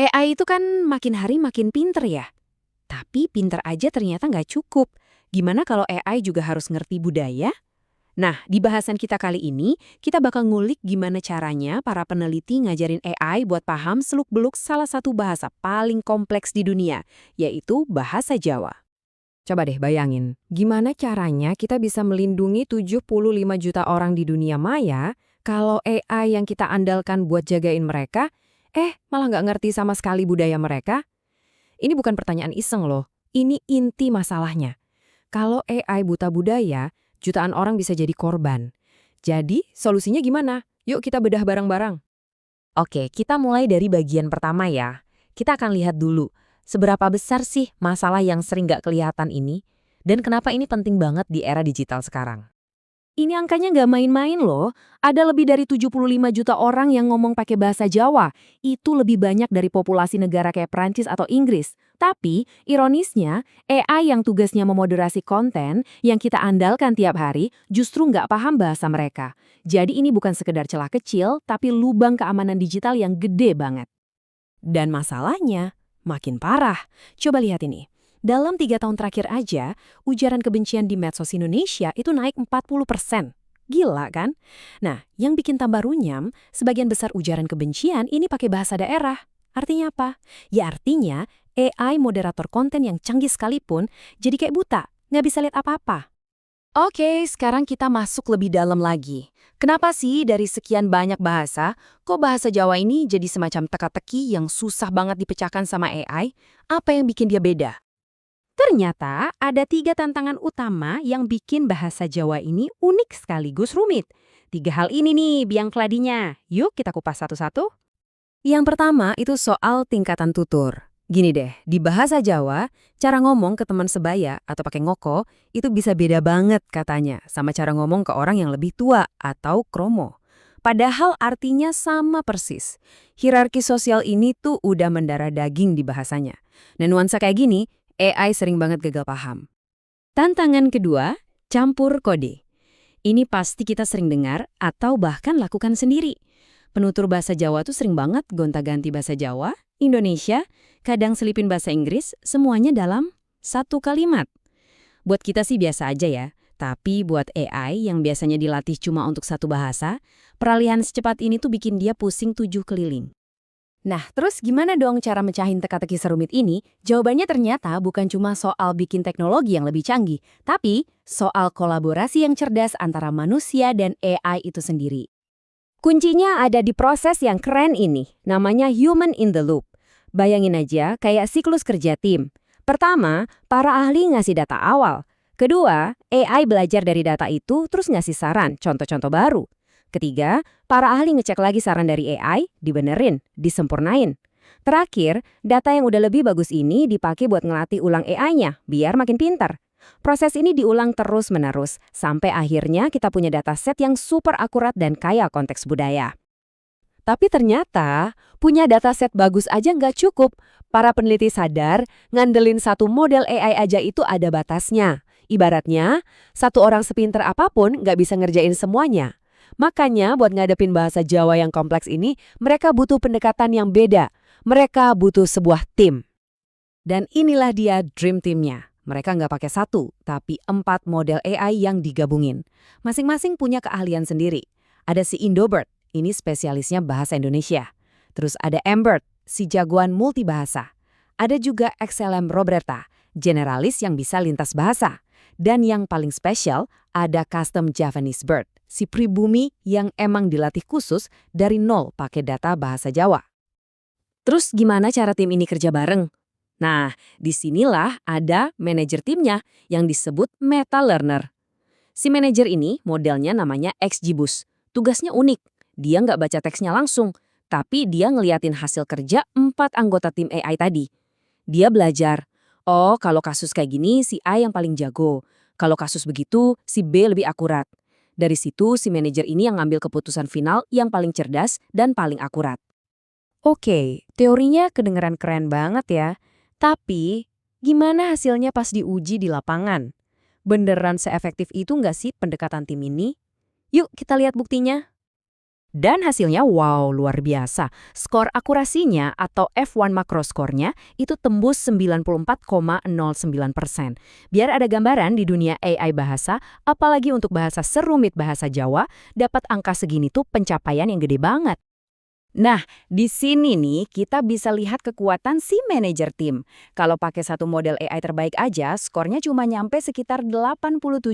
AI itu kan makin hari makin pinter ya. Tapi pinter aja ternyata nggak cukup. Gimana kalau AI juga harus ngerti budaya? Nah, di bahasan kita kali ini, kita bakal ngulik gimana caranya para peneliti ngajarin AI buat paham seluk-beluk salah satu bahasa paling kompleks di dunia, yaitu bahasa Jawa. Coba deh bayangin, gimana caranya kita bisa melindungi 75 juta orang di dunia maya kalau AI yang kita andalkan buat jagain mereka, malah nggak ngerti sama sekali budaya mereka? Ini bukan pertanyaan iseng loh, ini inti masalahnya. Kalau AI buta budaya, jutaan orang bisa jadi korban. Jadi, solusinya gimana? Yuk kita bedah bareng-barang. Oke, kita mulai dari bagian pertama ya. Kita akan lihat dulu, seberapa besar sih masalah yang sering nggak kelihatan ini, dan kenapa ini penting banget di era digital sekarang. Ini angkanya nggak main-main loh. Ada lebih dari 75 juta orang yang ngomong pakai bahasa Jawa. Itu lebih banyak dari populasi negara kayak Prancis atau Inggris. Tapi, ironisnya, AI yang tugasnya memoderasi konten yang kita andalkan tiap hari justru nggak paham bahasa mereka. Jadi ini bukan sekedar celah kecil, tapi lubang keamanan digital yang gede banget. Dan masalahnya makin parah. Coba lihat ini. Dalam 3 tahun terakhir aja, ujaran kebencian di medsos Indonesia itu naik 40%. Gila kan? Nah, yang bikin tambah runyam, sebagian besar ujaran kebencian ini pakai bahasa daerah. Artinya apa? Ya artinya, AI moderator konten yang canggih sekalipun jadi kayak buta, nggak bisa lihat apa-apa. Oke, sekarang kita masuk lebih dalam lagi. Kenapa sih dari sekian banyak bahasa, kok bahasa Jawa ini jadi semacam teka-teki yang susah banget dipecahkan sama AI? Apa yang bikin dia beda? Ternyata ada 3 tantangan utama yang bikin bahasa Jawa ini unik sekaligus rumit. 3 hal ini nih biang keladinya. Yuk kita kupas satu-satu. Yang pertama itu soal tingkatan tutur. Gini deh, di bahasa Jawa, cara ngomong ke teman sebaya atau pakai ngoko itu bisa beda banget katanya sama cara ngomong ke orang yang lebih tua atau kromo. Padahal artinya sama persis. Hierarki sosial ini tuh udah mendarah daging di bahasanya. Dan nuansa kayak gini, AI sering banget gagal paham. Tantangan kedua, campur kode. Ini pasti kita sering dengar atau bahkan lakukan sendiri. Penutur bahasa Jawa tuh sering banget gonta-ganti bahasa Jawa, Indonesia, kadang selipin bahasa Inggris, semuanya dalam satu kalimat. Buat kita sih biasa aja ya, tapi buat AI yang biasanya dilatih cuma untuk satu bahasa, peralihan secepat ini tuh bikin dia pusing 7 keliling. Nah, terus gimana dong cara mecahin teka-teki serumit ini? Jawabannya ternyata bukan cuma soal bikin teknologi yang lebih canggih, tapi soal kolaborasi yang cerdas antara manusia dan AI itu sendiri. Kuncinya ada di proses yang keren ini, namanya human in the loop. Bayangin aja kayak siklus kerja tim. Pertama, para ahli ngasih data awal. Kedua, AI belajar dari data itu terus ngasih saran, contoh-contoh baru. Ketiga, para ahli ngecek lagi saran dari AI, dibenerin, disempurnain. Terakhir, data yang udah lebih bagus ini dipakai buat ngelatih ulang AI-nya, biar makin pintar. Proses ini diulang terus-menerus, sampai akhirnya kita punya dataset yang super akurat dan kaya konteks budaya. Tapi ternyata, punya dataset bagus aja nggak cukup. Para peneliti sadar, ngandelin satu model AI aja itu ada batasnya. Ibaratnya, satu orang sepinter apapun nggak bisa ngerjain semuanya. Makanya buat ngadepin bahasa Jawa yang kompleks ini, mereka butuh pendekatan yang beda. Mereka butuh sebuah tim. Dan inilah dia dream team-nya. Mereka nggak pakai satu, tapi 4 model AI yang digabungin. Masing-masing punya keahlian sendiri. Ada si Indobird, ini spesialisnya bahasa Indonesia. Terus ada Mbird, si jagoan multibahasa. Ada juga XLM Roberta, generalis yang bisa lintas bahasa. Dan yang paling spesial, ada custom Javanese Bird, si pribumi yang emang dilatih khusus dari nol pakai data bahasa Jawa. Terus gimana cara tim ini kerja bareng? Nah, disinilah ada manajer timnya yang disebut meta learner. Si manajer ini modelnya namanya XGBoost. Tugasnya unik, dia nggak baca teksnya langsung, tapi dia ngeliatin hasil kerja 4 anggota tim AI tadi. Dia belajar, oh kalau kasus kayak gini si A yang paling jago, kalau kasus begitu si B lebih akurat. Dari situ si manajer ini yang ngambil keputusan final yang paling cerdas dan paling akurat. Oke, teorinya kedengeran keren banget ya. Tapi, gimana hasilnya pas diuji di lapangan? Beneran seefektif itu nggak sih pendekatan tim ini? Yuk kita lihat buktinya. Dan hasilnya wow, luar biasa. Skor akurasinya atau F1 Macro Score-nya itu tembus 94,09%. Biar ada gambaran di dunia AI bahasa, apalagi untuk bahasa serumit bahasa Jawa, dapat angka segini tuh pencapaian yang gede banget. Nah, di sini nih kita bisa lihat kekuatan si manajer tim. Kalau pakai satu model AI terbaik aja, skornya cuma nyampe sekitar 87%.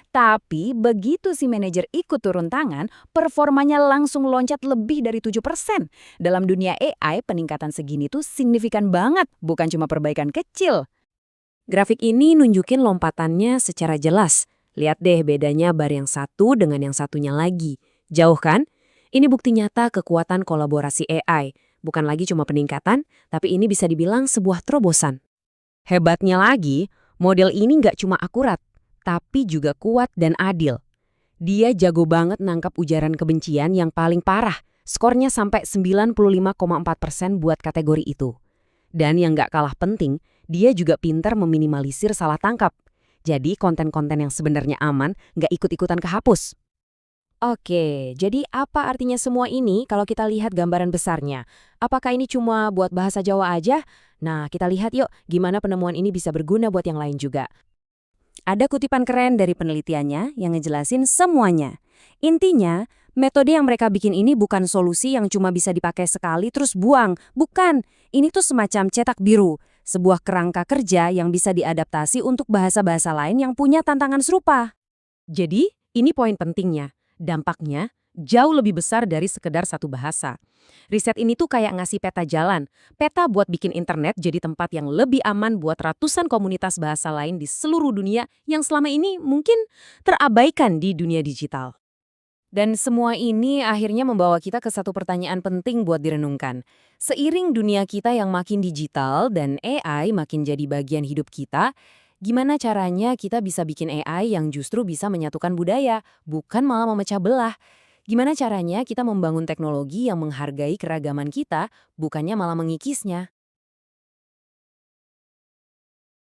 Tapi begitu si manajer ikut turun tangan, performanya langsung loncat lebih dari 7%. Dalam dunia AI, peningkatan segini tuh signifikan banget, bukan cuma perbaikan kecil. Grafik ini nunjukin lompatannya secara jelas. Lihat deh bedanya bar yang satu dengan yang satunya lagi. Jauh kan? Ini bukti nyata kekuatan kolaborasi AI. Bukan lagi cuma peningkatan, tapi ini bisa dibilang sebuah terobosan. Hebatnya lagi, model ini nggak cuma akurat, tapi juga kuat dan adil. Dia jago banget nangkap ujaran kebencian yang paling parah. Skornya sampai 95,4% buat kategori itu. Dan yang nggak kalah penting, dia juga pintar meminimalisir salah tangkap. Jadi konten-konten yang sebenarnya aman nggak ikut-ikutan kehapus. Oke, jadi apa artinya semua ini kalau kita lihat gambaran besarnya? Apakah ini cuma buat bahasa Jawa aja? Nah, kita lihat yuk gimana penemuan ini bisa berguna buat yang lain juga. Ada kutipan keren dari penelitiannya yang ngejelasin semuanya. Intinya, metode yang mereka bikin ini bukan solusi yang cuma bisa dipakai sekali terus buang. Bukan, ini tuh semacam cetak biru. Sebuah kerangka kerja yang bisa diadaptasi untuk bahasa-bahasa lain yang punya tantangan serupa. Jadi, ini poin pentingnya. Dampaknya jauh lebih besar dari sekedar satu bahasa. Riset ini tuh kayak ngasih peta jalan. Peta buat bikin internet jadi tempat yang lebih aman buat ratusan komunitas bahasa lain di seluruh dunia yang selama ini mungkin terabaikan di dunia digital. Dan semua ini akhirnya membawa kita ke satu pertanyaan penting buat direnungkan. Seiring dunia kita yang makin digital dan AI makin jadi bagian hidup kita, gimana caranya kita bisa bikin AI yang justru bisa menyatukan budaya, bukan malah memecah belah? Gimana caranya kita membangun teknologi yang menghargai keragaman kita, bukannya malah mengikisnya?